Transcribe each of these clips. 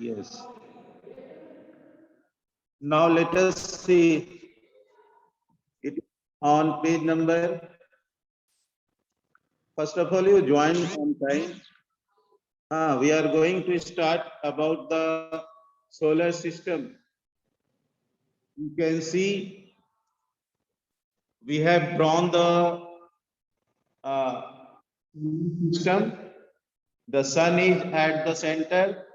Yes. Now let us see it on page number. First of all, you join on time. We are going to start about the solar system. You can see we have drawn the system. The sun is at the center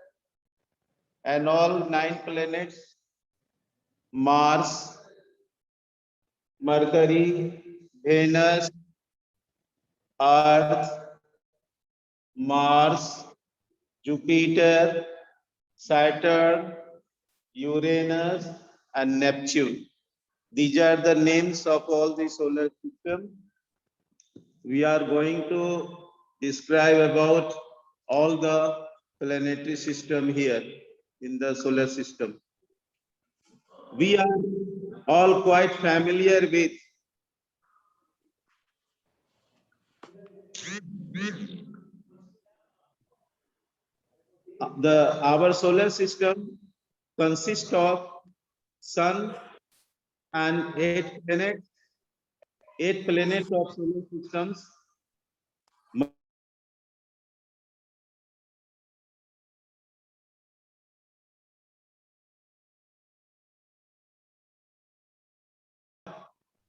and all 9 planets, Mars, Mercury, Venus, Earth, Mars, Jupiter, Saturn, Uranus, and Neptune. These are the names of all the solar system. We are going to describe about all the planetary system here in the solar system. We are all quite familiar with our solar system consists of sun and 8 planets of solar systems.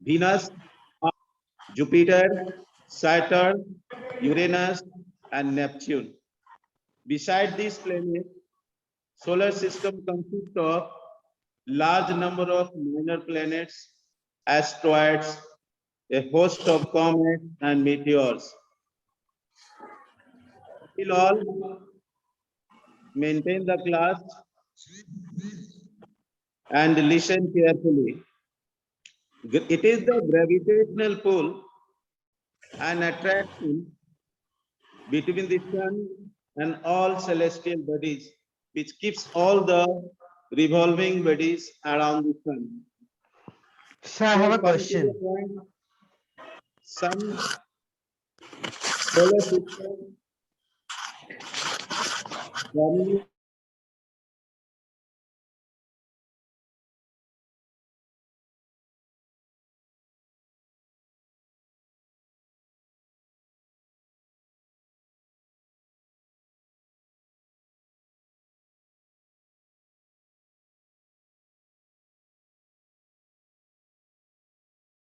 Venus, Jupiter, Saturn, Uranus, and Neptune. Beside these planets, solar system consists of large number of minor planets, asteroids, a host of comets and meteors. We'll all maintain the class and listen carefully. It is the gravitational pull and attraction between the sun and all celestial bodies, which keeps all the revolving bodies around the sun. Sir, I have a question. Sun, solar system,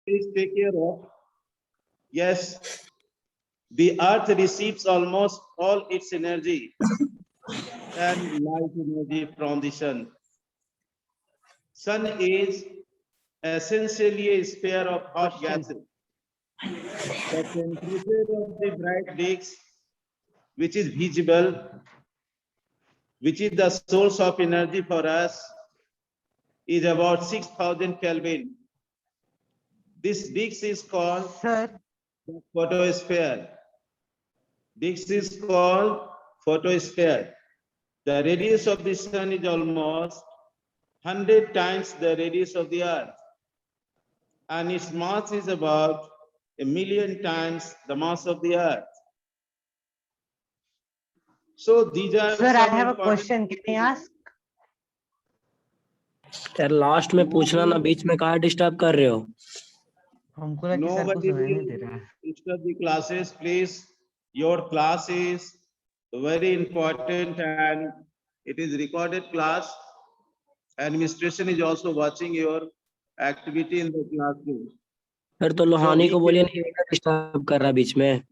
please take care of. Yes, the earth receives almost all its energy and light energy from the sun. Sun is essentially a sphere of hot gases. The temperature of the bright disk, which is visible, which is the source of energy for us, is about 6,000 Kelvin. This disk is called the photosphere. This is called photosphere. The radius of the sun is almost 100 times the radius of the earth, and its mass is about 1,000,000 times the mass of the earth. So these are Sir, I have a question. Can I ask? यार last में पूछना ना, बीच में कहाँ disturb कर रहे हो? हमको लगा कि सर को सुनाई नहीं दे रहा है. Disturb the classes, please. Your class is very important and it is recorded class. Administration is also watching your activity in the classroom. फिर तो लोहानी को बोलिए नहीं डिस्टर्ब कर रहा बीच में.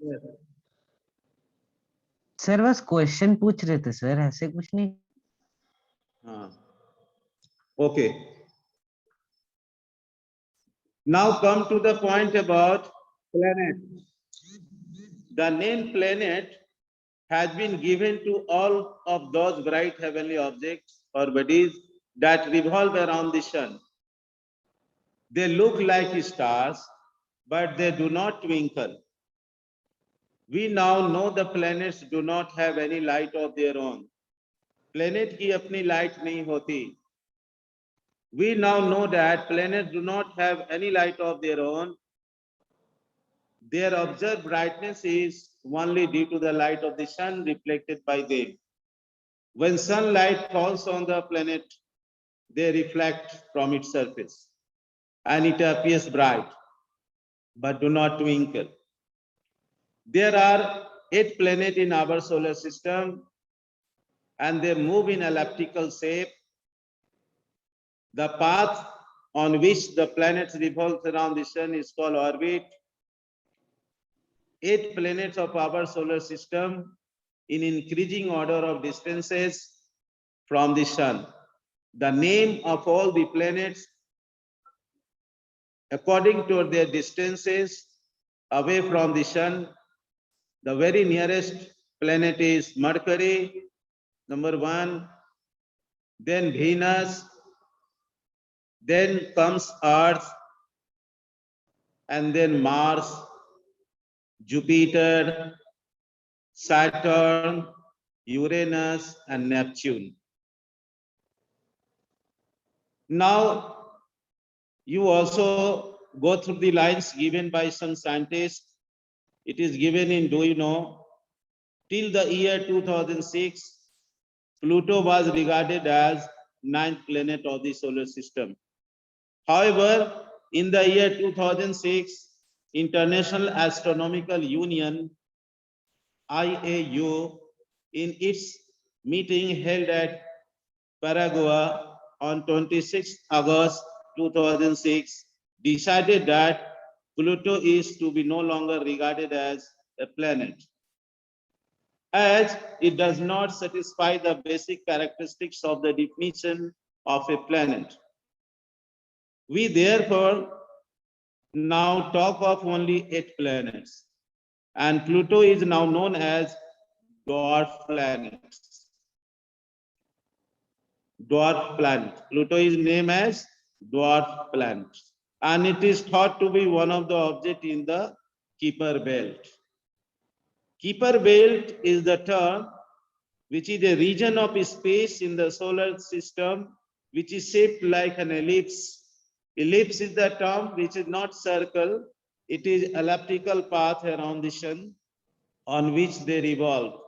सर बस क्वेश्चन पूछ रहे थे सर, ऐसे कुछ नहीं. हाँ. Okay. Now come to the point about planet. The name planet has been given to all of those bright heavenly objects or bodies that revolve around the sun. They look like stars, but they do not twinkle. We now know the planets do not have any light of their own. Planet की अपनी light नहीं होती. We now know that planets do not have any light of their own. Their observed brightness is only due to the light of the sun reflected by them. When sunlight falls on the planet, they reflect from its surface, and it appears bright, but do not twinkle. There are 8 planets in our solar system, and they move in elliptical shape. The path on which the planets revolve around the sun is called orbit. 8 planets of our solar system in increasing order of distances from the sun. The name of all the planets according to their distances away from the sun. The very nearest planet is Mercury, number 1, then Venus, then comes Earth, and then Mars, Jupiter, Saturn, Uranus, and Neptune. Now, you also go through the lines given by some scientists. It is given in, do you know, till the year 2006, Pluto was regarded as 9th planet of the solar system. However, in the year 2006, International Astronomical Union, IAU, in its meeting held at Paraguay on 26 August 2006, decided that Pluto is to be no longer regarded as a planet, as it does not satisfy the basic characteristics of the definition of a planet. We therefore now talk of only 8 planets, and Pluto is now known as dwarf planet. Dwarf planet. Pluto is named as dwarf planet, and it is thought to be one of the objects in the Kuiper belt. Kuiper belt is the term which is a region of space in the solar system which is shaped like an ellipse. Ellipse is the term which is not circle, it is elliptical path around the sun on which they revolve.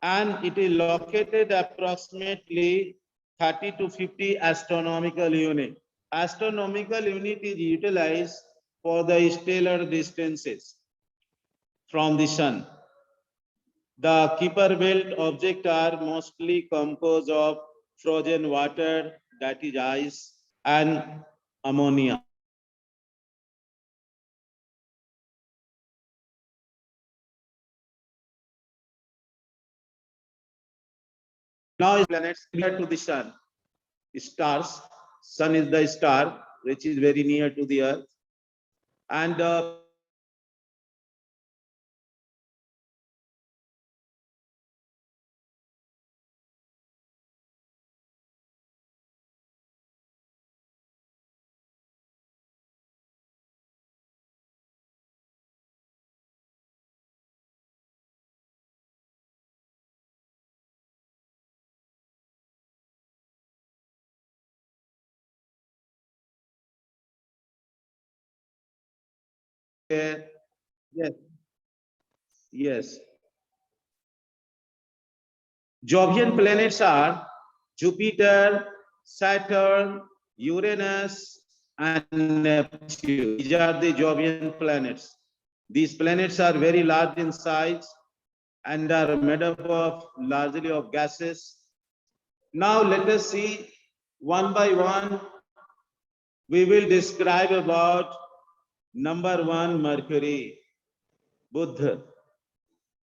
And it is located approximately 30 to 50 astronomical unit. Astronomical unit is utilized for the stellar distances from the sun. The Kuiper belt objects are mostly composed of frozen water, that is ice, and ammonia. Now planets near to the sun. Stars, sun is the star which is very near to the earth, and yes, yes. Jovian planets are Jupiter, Saturn, Uranus, and Neptune. These are the Jovian planets. These planets are very large in size and are made up of largely of gases. Now let us see one by one. We will describe about number 1, Mercury, Buddha.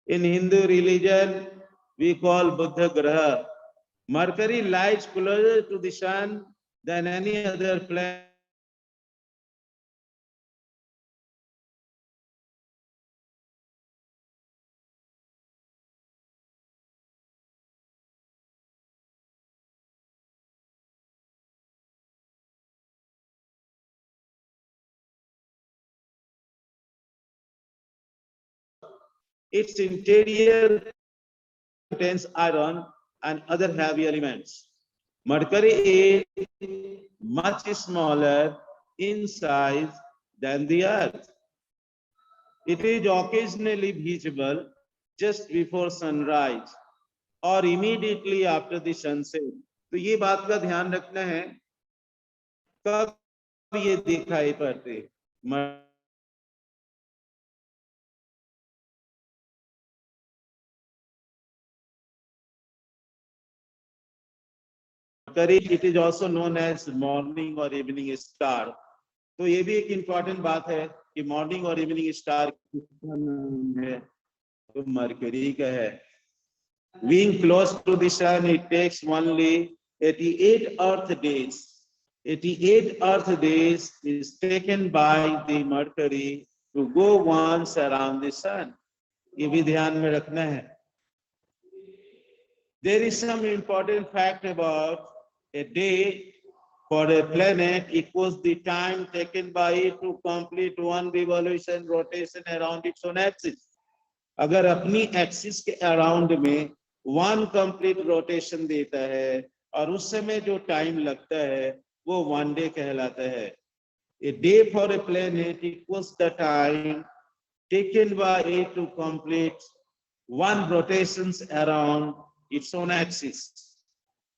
In Hindu religion, we call Buddha Graha. Mercury lies closer to the sun than any other planet. Its interior contains iron and other heavy elements. Mercury is much smaller in size than the Earth. It is occasionally visible just before sunrise. or immediately after the sunset. तो ये बात का ध्यान रखना है कब ये दिखाई पड़ते। It is also known as morning or evening star. तो ये भी एक इम्पोर्टेंट बात है कि मॉर्निंग और इवनिंग स्टार किसका नाम है, तो मरकरी का है। Being close to the sun, it takes only 88 Earth days. 88 Earth days is taken by the Mercury to go once around the sun. ये भी ध्यान में रखना है। There is some important fact about a day for a planet equals the time taken by it to complete one revolution rotation around its own axis. अगर अपनी axis के around में वन कंप्लीट रोटेशन देता है और उस समय जो टाइम लगता है वो वन डे कहलाता है। A day for a planet equals the time taken by it to complete one rotations around its own axis.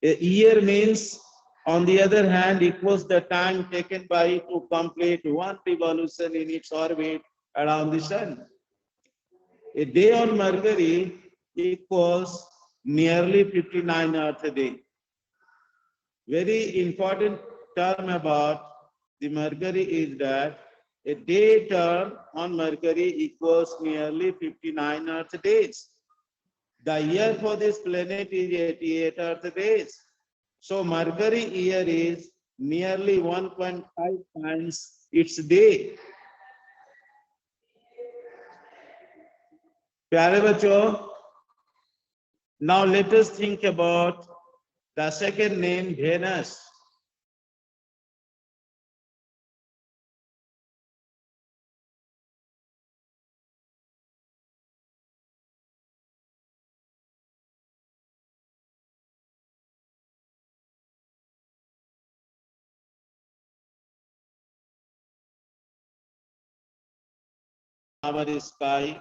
A year means, on the other hand, equals the time taken by it to complete one revolution in its orbit around the sun. A day on Mercury equals nearly 59 Earth a day. Very important term about the Mercury is that a day term on Mercury equals nearly 59 Earth days. The year for this planet is 88 Earth days. So Mercury year is nearly 1.5 times its day. प्यारे बच्चों, now let us think about the second name, Venus. Our sky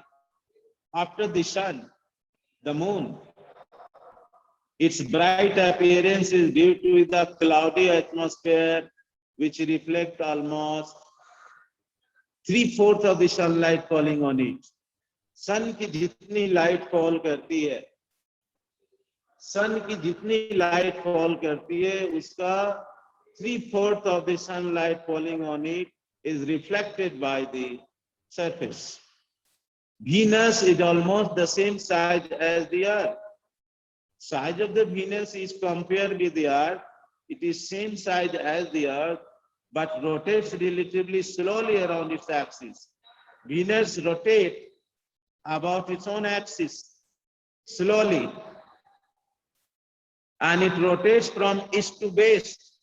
after the sun, the moon. Its bright appearance is due to the cloudy atmosphere which reflect almost 3/4 of the sunlight falling on it. सन की जितनी light fall करती है, सन की जितनी light fall करती है उसका 3/4 of the sunlight falling on it is reflected by the surface. Venus is almost the same size as the Earth. Size of the Venus is compared with the Earth. It is same size as the Earth, but rotates relatively slowly around its axis. Venus rotates about its own axis slowly, and it rotates from east to west.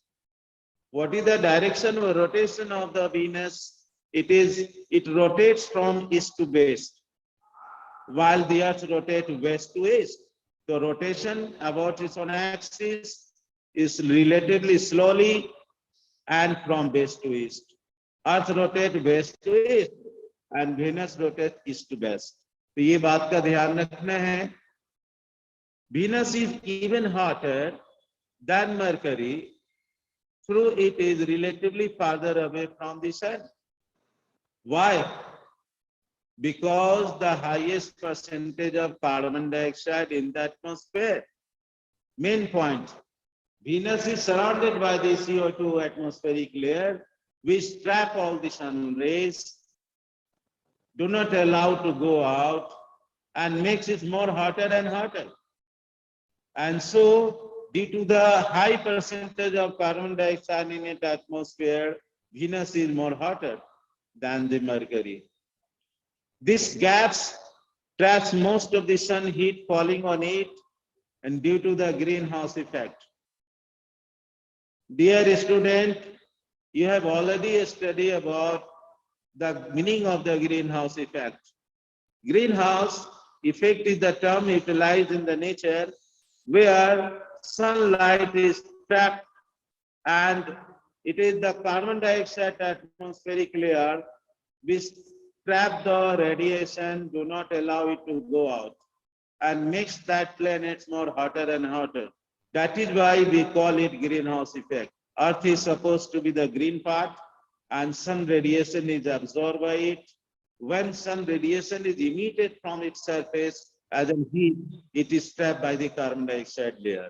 What is the direction of rotation of the Venus? It rotates from east to west, while the Earth rotates west to east. The rotation about its own axis is relatively slowly and from west to east. Earth rotates west to east and Venus rotates east to west. तो ये बात का ध्यान रखना है। Venus is even hotter than Mercury, through it is relatively farther away from the sun. Why? Because the highest percentage of carbon dioxide in the atmosphere. Main point, Venus is surrounded by the CO2 atmospheric layer, which trap all the sun rays, do not allow to go out, and makes it more hotter and hotter. And so, due to the high percentage of carbon dioxide in its atmosphere, Venus is more hotter than the Mercury. This gas traps most of the sun heat falling on it, and due to the greenhouse effect. Dear student, you have already studied about the meaning of the greenhouse effect. Greenhouse effect is the term utilized in the nature where sunlight is trapped and it is the carbon dioxide atmospheric layer which trap the radiation, do not allow it to go out. and makes that planets more hotter and hotter. That is why we call it greenhouse effect. Earth is supposed to be the green part, and sun radiation is absorbed by it. When sun radiation is emitted from its surface as a heat, it is trapped by the carbon dioxide layer.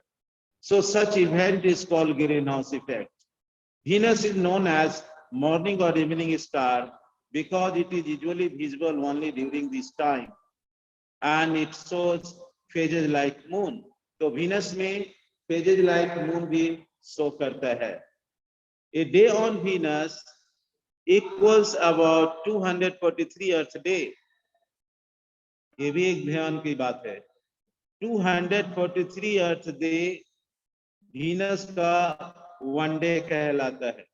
So such event is called greenhouse effect. Venus is known as morning or evening star because it is usually visible only during this time, and it shows phases like moon. तो Venus में phases like moon भी show करता है. A day on Venus equals about 243 Earth day. ये भी एक ध्यान की बात है. 243 Earth day Venus का one day कहलाता है.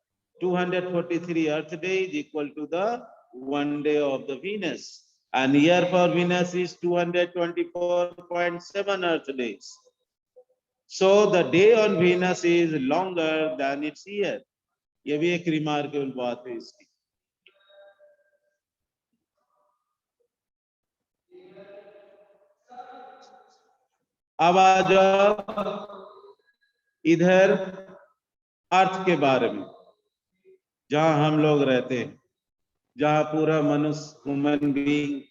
243 Earth day is equal to the one day of the Venus, and year for Venus is 224.7 Earth days. So the day on Venus is longer than its year. ये भी एक remarkable बात है इसकी. अब आ जाओ इधर अर्थ के बारे में, जहां हम लोग रहते हैं, जहां पूरा मनुष्य ह्यूमन बीइंग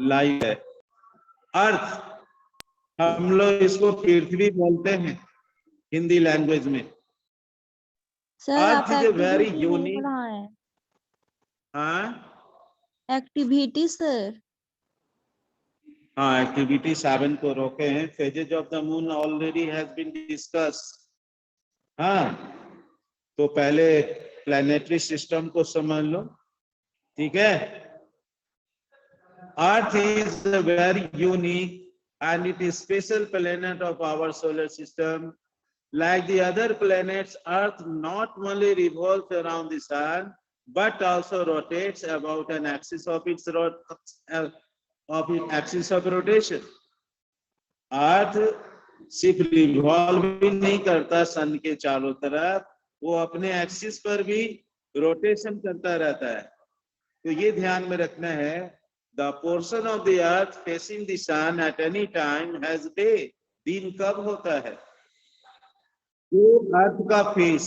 लाइफ है. अर्थ, हम लोग इसको पृथ्वी बोलते हैं हिंदी लैंग्वेज में. सर अर्थ आप इज ए वेरी एक्टिविटी नहीं यूनिक. पढ़ा है. हाँ एक्टिविटी सर. हाँ, एक्टिविटी 7 को रोके हैं. Phases of the moon already has been discuss. हाँ, तो पहले प्लैनेटरी सिस्टम को समझ लो, ठीक है. Earth is a very unique and it is special planet of our solar system. Like the other planets, Earth not only revolves around the sun but also rotates about an axis of its axis of rotation. अर्थ सिर्फ revolve भी नहीं करता सन के चारों तरफ, वो अपने axis पर भी रोटेशन करता रहता है. तो ये ध्यान में रखना है. The portion of the earth facing the sun at any time has day. दिन कब होता है? जो अर्थ का फेस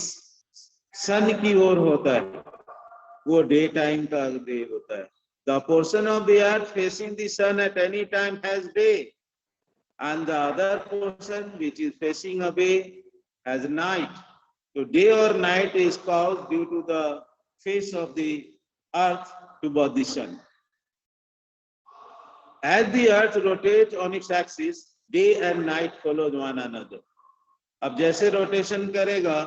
सन की ओर होता है वो डे टाइम का डे होता है. The portion of the earth facing the sun at any time has day, and the other portion which is facing away has night. So day or night is caused due to the face of the earth toward the sun. As the earth rotates on its axis, day and night follow one another. अब जैसे rotation करेगा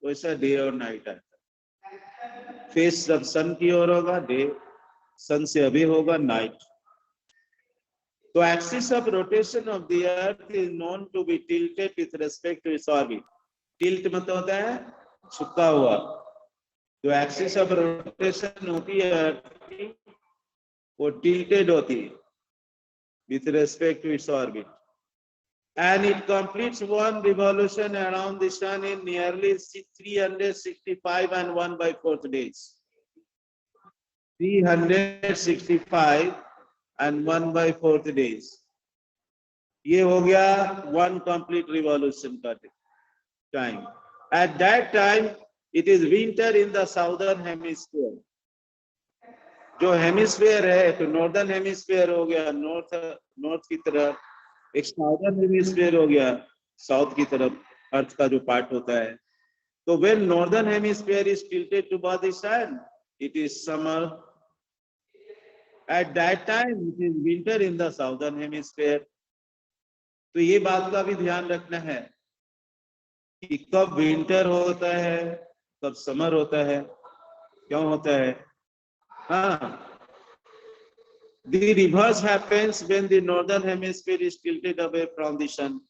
वैसा day और night आता है. Face जब सन की ओर होगा डे, सन से अभी होगा night. The axis of rotation of the earth is known to be tilted with respect to its orbit. Tilt मतलब होता है झुका हुआ. जो axis of rotation होती है earth की, वो tilted होती है with respect to its orbit, and it completes one revolution around the sun in nearly 365 and 1/4 days. 365 and 1/4 days. ये हो गया one complete revolution का time. At that time, it is winter in the southern hemisphere. जो hemisphere है तो northern hemisphere हो गया north की तरफ, एक साउदर्न हेमिस्फीयर हो गया साउथ की तरफ, अर्थ का जो पार्ट होता है. तो when northern hemisphere is tilted toward the sun, it is summer. At that time, it is winter in the southern hemisphere. तो ये बात का भी ध्यान रखना है कि कब विंटर होता है, कब समर होता है, क्यों होता है. हाँ, the reverse happens when the northern hemisphere is tilted away from the sun.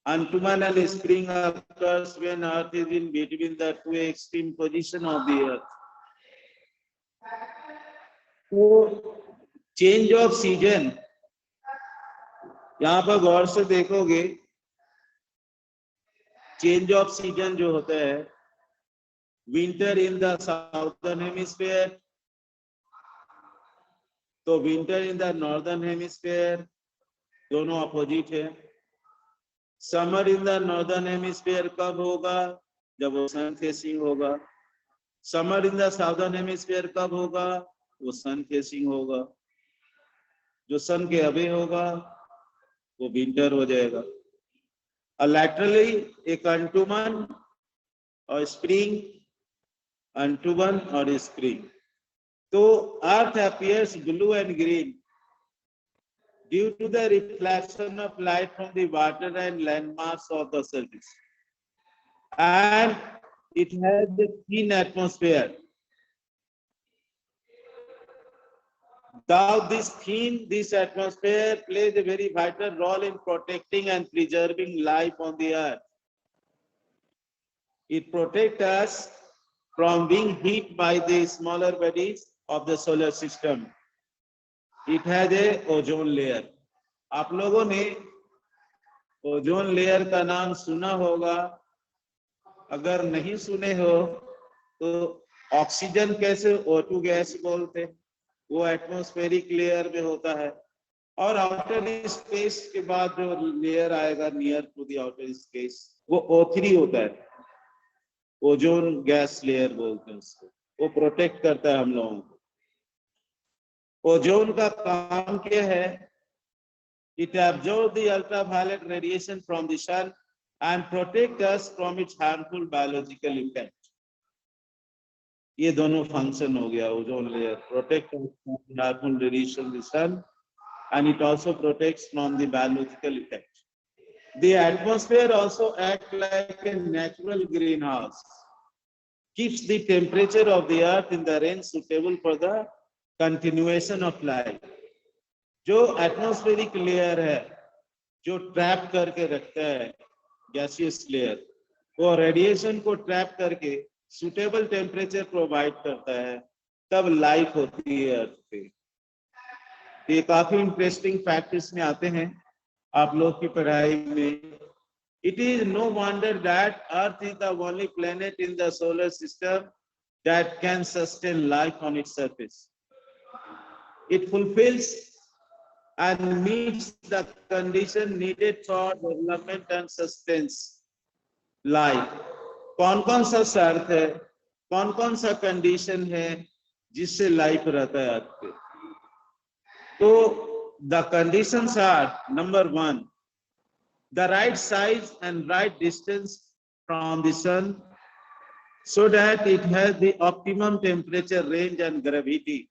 Autumn and spring occurs when Earth is in between the two extreme positions of the Earth. तो चेंज ऑफ सीजन यहाँ पर गौर से देखोगे, change off season जो होता है, winter in the southern hemisphere, तो winter in the northern hemisphere, दोनों अपोजिट है। Summer in the northern hemisphere कब होगा? जब वो सन फेसिंग होगा। Summer in the southern hemisphere कब होगा? वो सन फेसिंग होगा। जो सन के अवे होगा वो विंटर हो जाएगा। और लैटरली एक अंटुमन और स्प्रिंग, अंटुमन और स्प्रिंग। तो अर्थ appears blue and green due to the reflection of light from the water and landmass of the surface, and it has a thin atmosphere. Thus, this atmosphere plays a very vital role in protecting and preserving life on the earth. It protects us from being hit by the smaller bodies of the solar system. It has a ozone layer. आप लोगों ने ozone layer का नाम सुना होगा। अगर नहीं सुने हो तो ऑक्सीजन कैसे O2 गैस बोलते, वो एटमॉस्फेरिक लेयर में होता है। और आउटर स्पेस के बाद जो लेयर आएगा near to the outer space, वो O3 होता है। ओजोन गैस लेयर बोलते हैं उसको। वो प्रोटेक्ट करता है हम लोगों को। ओजोन का काम क्या है? It absorbs the ultraviolet radiation from the sun and protects us from its harmful biological impact. ये दोनों फंक्शन हो गया ozone layer, protect us from the harmful radiation of the sun and it also protects from the biological impact. The atmosphere also acts like a natural greenhouse, keeps the temperature of the earth in the range suitable for the continuation of life. जो atmospheric layer है, जो trap करके रखता है gaseous layer, वो radiation को trap करके suitable temperature provide करता है, तब लाइफ होती है अर्थ पे। ये काफी इंटरेस्टिंग फैक्ट इसमें आते हैं आप लोग की पढ़ाई में। It is no wonder that Earth is the only planet in the solar system that can sustain life on its surface. It fulfills and meets the condition needed for development and sustains life. कौन-कौन सा शर्त है, कौन-कौन सा condition है जिससे life रहता है अर्थ पे? तो the conditions are, number 1, the right size and right distance from the sun so that it has the optimum temperature range and gravity.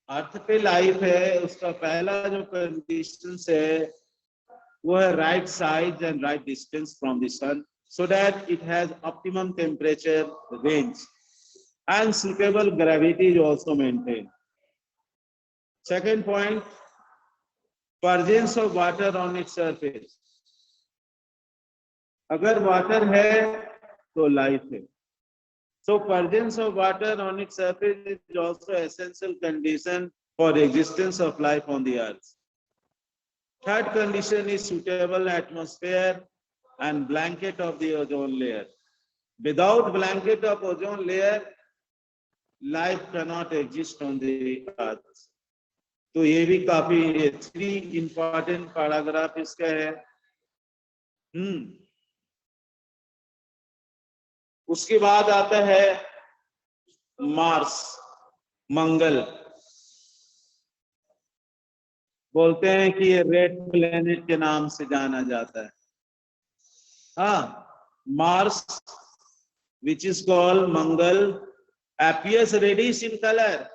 अर्थ पे लाइफ है, उसका पहला जो कंडीशन है वो है right size and right distance from the sun so that it has optimum temperature range and suitable gravity is also maintained. Second point, presence of water on its surface. अगर water है तो life है. So presence of water on its surface is also essential condition for existence of life on the earth. Third condition is suitable atmosphere and blanket of the ozone layer. Without blanket of ozone layer, life cannot exist on the earth. तो ये भी काफी 3 important paragraph इसका है. उसके बाद आता है मार्स, मंगल. बोलते हैं कि ये रेड प्लेनेट के नाम से जाना जाता है. Mars, which is called Mangal, appears reddish in color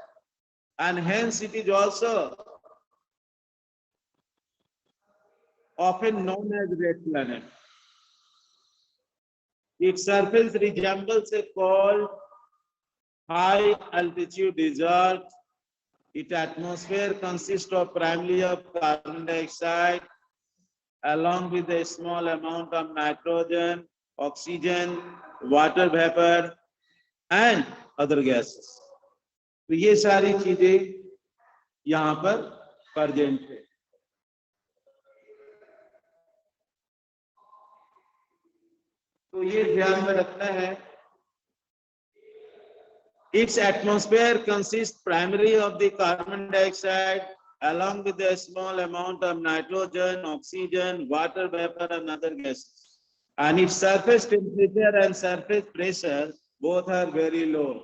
and hence it is also often known as red planet. Its surface resembles a cold, high altitude desert. Its atmosphere consists of primarily of carbon dioxide along with a small amount of nitrogen, oxygen, water vapor and other gases. तो ये सारी चीजें यहाँ पर present है. तो ये ध्यान में रखना है. Its atmosphere consists primarily of the carbon dioxide along with a small amount of nitrogen, oxygen, water vapor and other gases. And its surface temperature and surface pressure both are very low.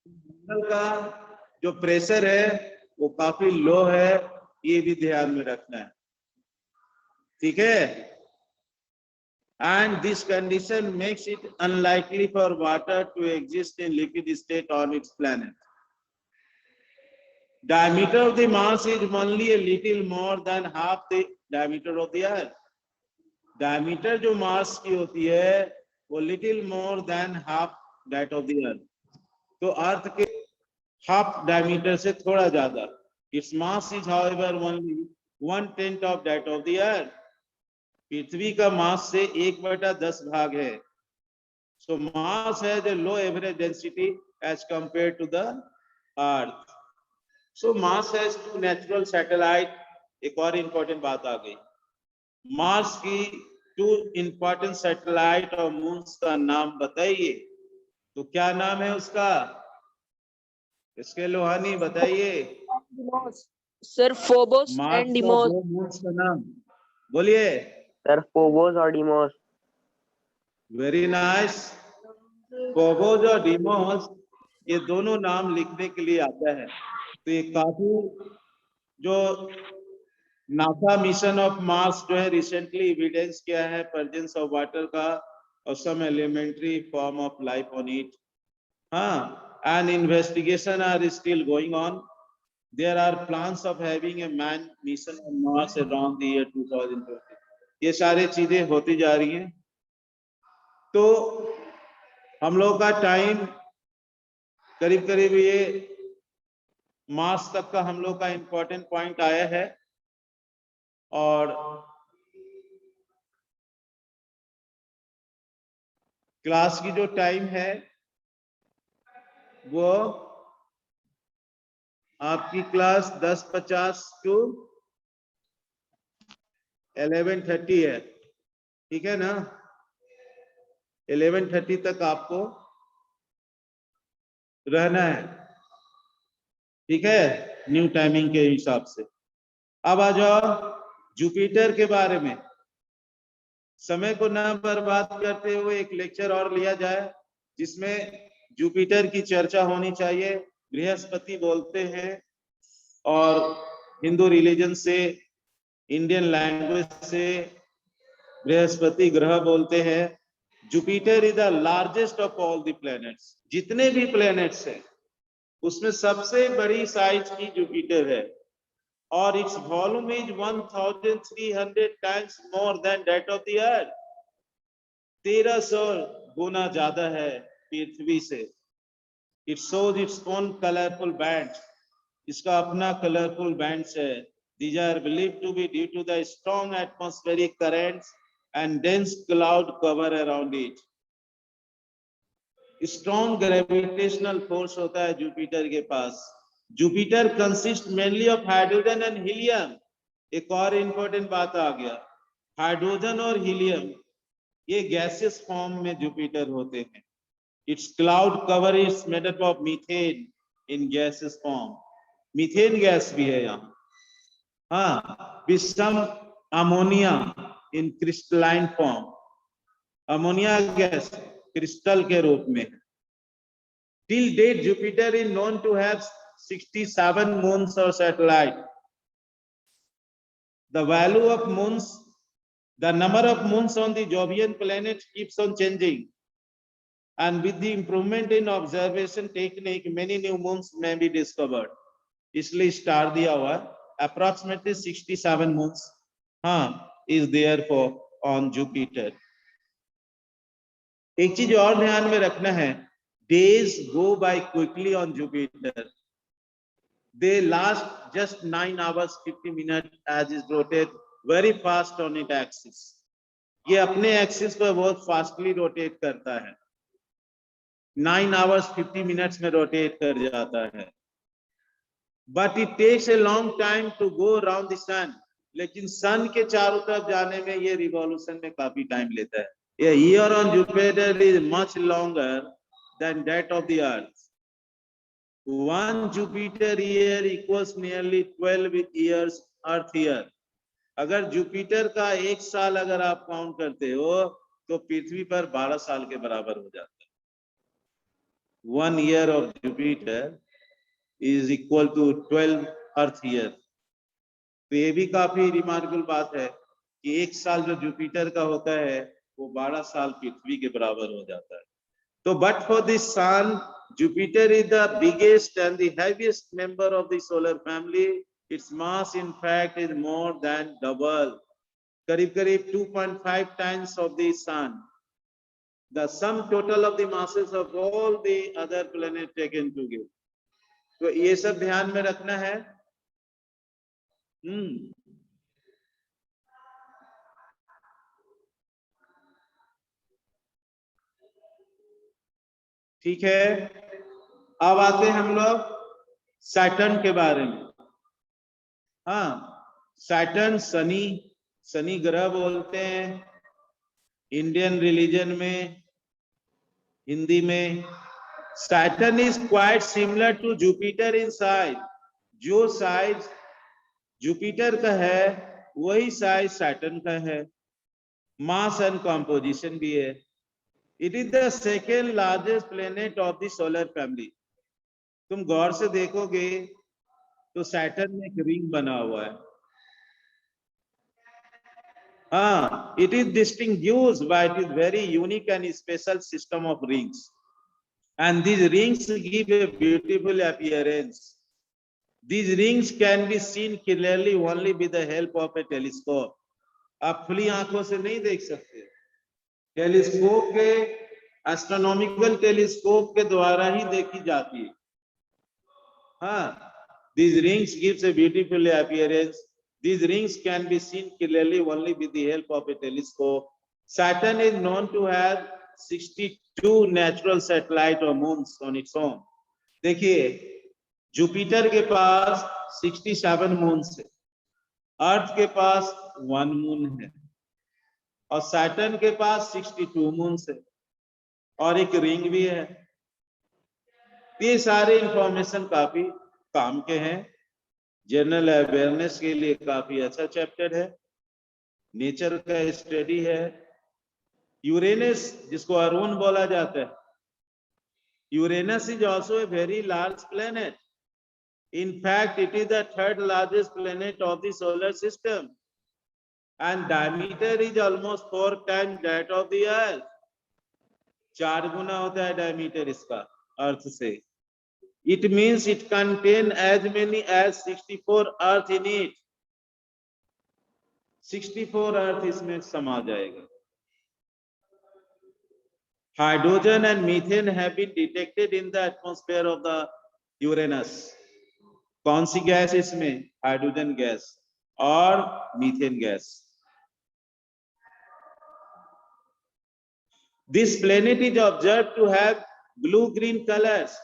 मंगल का जो pressure है वो काफी लो है, ये भी ध्यान में रखना है, ठीक है? And this condition makes it unlikely for water to exist in liquid state on its planet. Diameter of the Mars is only a little more than half the diameter of the Earth. Diameter जो Mars की होती है वो little more than half that of the Earth. तो अर्थ के half diameter से थोड़ा ज्यादा. Its mass is however only 1/10 of that of the Earth. पृथ्वी का मास से 1/10 भाग है. So Mars has a low average density as compared to the Earth. So Mars has 2 natural satellite. एक और important बात आ गई. Mars की 2 important satellite और moons का नाम बताइए. तो क्या नाम है उसका? इसके लोहानी बताइए. सर फोबोस मार्स एंड का डिमोस. 2 मून्स का नाम बोलिए. सर फोबोस और डिमोस. Very nice. फोबोस और डिमोस ये दोनों नाम लिखने के लिए आता है. तो ये काफी जो नासा मिशन ऑफ मार्स जो है रिसेंटली एविडेंस किया है प्रेजेंस ऑफ वाटर का और some elementary form of life on it. हाँ, and investigation are still going on. There are plans of having a manned mission on Mars around the year 2020. ये सारे चीजें होती जा रही हैं. तो हम लोग का टाइम करीब करीब ये मार्स तक का हम लोग का इंपॉर्टेंट पॉइंट आया है. और क्लास की जो टाइम है वो आपकी क्लास 10:50 to 11:30 है, ठीक है ना? 11:30 तक आपको रहना है, ठीक है, न्यू टाइमिंग के हिसाब से. अब आ जाओ जुपिटर के बारे में. समय को ना बर्बाद करते हुए एक लेक्चर और लिया जाए जिसमें जुपिटर की चर्चा होनी चाहिए. बृहस्पति बोलते हैं और हिंदू रिलीजन से, इंडियन लैंग्वेज से बृहस्पति ग्रह बोलते हैं. Jupiter is the largest of all the planets. जितने भी प्लैनेट्स हैं उसमें सबसे बड़ी साइज की जुपिटर है और its volume is 1300 times more than that of the अर्थ. 1300 गुना ज्यादा है पृथ्वी से. It shows its own colorful bands. इसका अपना colorful bands है. These are believed to be due to the strong atmospheric currents and dense cloud cover around it. Strong gravitational force होता है Jupiter के पास. Jupiter consists mainly of hydrogen and helium. एक और important बात आ गया. Hydrogen और हीलियम ये gaseous form में जुपिटर होते हैं. Its cloud cover is made up of methane in gaseous form. Methane gas भी है यहाँ. हाँ, with some ammonia in crystalline form. Ammonia gas crystal के रूप में. Till date, Jupiter is known to have 67 moons or satellites. The value of moons, the number of moons on the Jovian planet keeps on changing. And with the improvement in observation technique, many new moons may be discovered. इसलिए star दिया हुआ approximately 67 moons is there for on Jupiter. एक चीज और ध्यान में रखना है, days go by quickly on Jupiter. They last just 9 hours 50 minutes as it rotates very fast on its axis. ये अपने एक्सिस पर बहुत फास्टली रोटेट करता है. 9 hours 50 minutes में रोटेट कर जाता है. But it takes a long time to go around the sun. लेकिन सन के चारों तरफ जाने में ये रिवॉल्यूशन में काफी टाइम लेता है. A year on Jupiter is much longer than that of the Earth. 1 Jupiter year equals nearly 12 years Earth year. अगर जुपिटर का एक साल अगर आप काउंट करते हो तो पृथ्वी पर 12 साल के बराबर हो जाता है. 1 year of Jupiter is equal to 12 Earth year. तो ये भी काफी रिमार्केबल बात है कि एक साल जो जुपिटर का होता है वो 12 साल पृथ्वी के बराबर हो जाता है. तो but for the sun, Jupiter is the biggest and the heaviest member of the solar family. Its mass in fact is more than double, करीब 2.5 times of the sun. The sum total of the masses of all the other planets taken together. तो ये सब ध्यान में रखना है. ठीक है. अब आते हैं हम लोग सैटर्न के बारे में. हाँ, सैटर्न शनि ग्रह बोलते हैं इंडियन रिलीजन में, हिंदी में. Saturn is quite similar to Jupiter in size. जो साइज जुपिटर का है वही साइज सैटर्न का है. मास एंड कंपोजिशन भी है. It is the second largest planet of the solar family. तुम गौर से देखोगे तो सैटर्न में एक रिंग बना हुआ है. हाँ, it is distinguished by its very unique and special system of rings, and these rings give a beautiful appearance. These rings can be seen clearly only with the help of a telescope. आप खुली आंखों से नहीं देख सकते. Telescope के astronomical telescope के द्वारा ही देखी जाती है. हाँ, these rings gives a beautiful appearance. These rings can be seen clearly only with the help of a telescope. Saturn is known to have 62 natural satellites or moons on its own. देखिए, Jupiter के पास 67 moons है, अर्थ के पास 1 moon है, और Saturn के पास 62 moons है और एक रिंग भी है. ये सारे इंफॉर्मेशन काफी काम के हैं. जनरल अवेयरनेस के लिए काफी अच्छा चैप्टर है. नेचर का स्टडी है. यूरेनस, जिसको अरुण बोला जाता है, Uranus is also a very large planet. In fact, it is the third largest planet of the solar system, and diameter is almost 4 times that of the Earth. 4 गुना होता है diameter इसका अर्थ से. It means it contains as many as 64 Earth in it. 64 Earth इसमें समा जाएगा. Hydrogen and methane have been detected in the atmosphere of the Uranus. कौन सी gas इसमें? Hydrogen gas और methane gas. This planet is observed to have blue-green colors.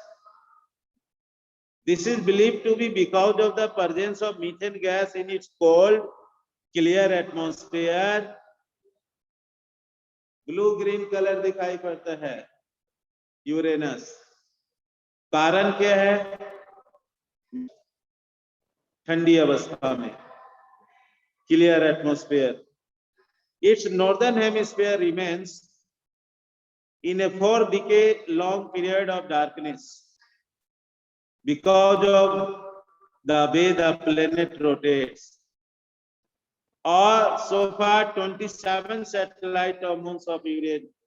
This is believed to be because of the presence of methane gas in its cold, clear atmosphere. Blue-green color दिखाई पड़ता है Uranus. कारण क्या है? ठंडी अवस्था में, clear atmosphere. Its northern hemisphere remains in a 4-decade-long period of darkness because of the way the planet rotates. Or so far 27 satellite or moons of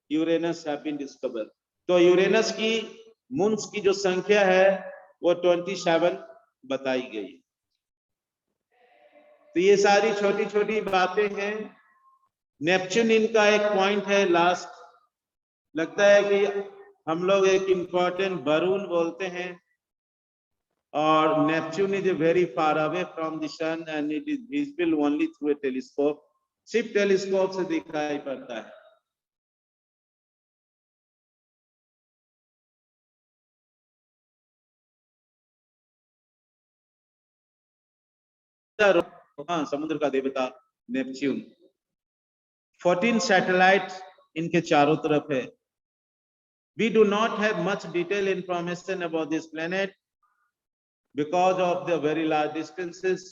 Uranus have been discovered. तो Uranus की moons की जो संख्या है वो 27 बताई गई. तो ये सारी छोटी छोटी बातें हैं. नेपच्यून इनका एक पॉइंट है लास्ट. लगता है कि हम लोग एक इम्पोर्टेंट बरून बोलते हैं, और Neptune is very far away from the sun and it is visible only through a telescope. सिर्फ टेलीस्कोप से दिखाई पड़ता है. हाँ, समुद्र का देवता नेपच्यून. 14 सैटेलाइट इनके चारों तरफ है. We do not have much detailed information about this planet. because of the very large distances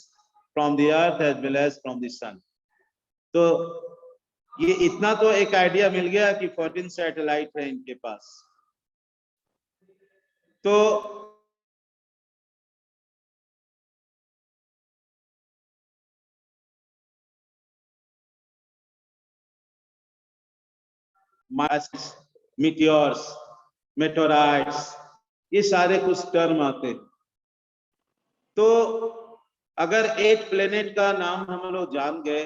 from the earth as well as from the sun. तो ये इतना तो एक आइडिया मिल गया कि 14 सैटेलाइट है इनके पास। तो मीटियोर्स, मेटोराइट्स, ये सारे कुछ टर्म आते। तो अगर 8 प्लेनेट का नाम हम लोग जान गए,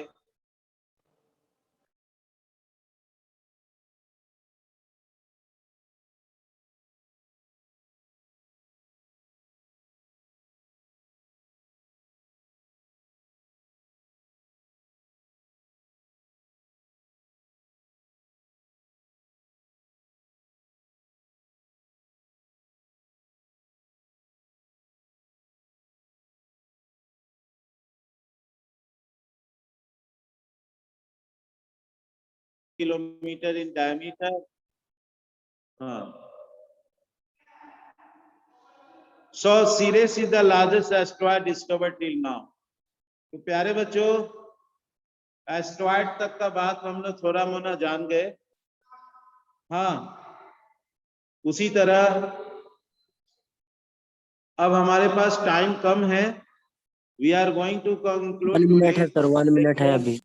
किलोमीटर इन डायमीटर, हाँ। So Ceres is the largest asteroid discovered till now. तो प्यारे बच्चों, एस्ट्रॉइड तक का बात हम लोग थोड़ा मोना जान गए। हाँ, उसी तरह अब हमारे पास टाइम कम है। We are going to conclude 1 minute है सर, 1 मिनट है अभी।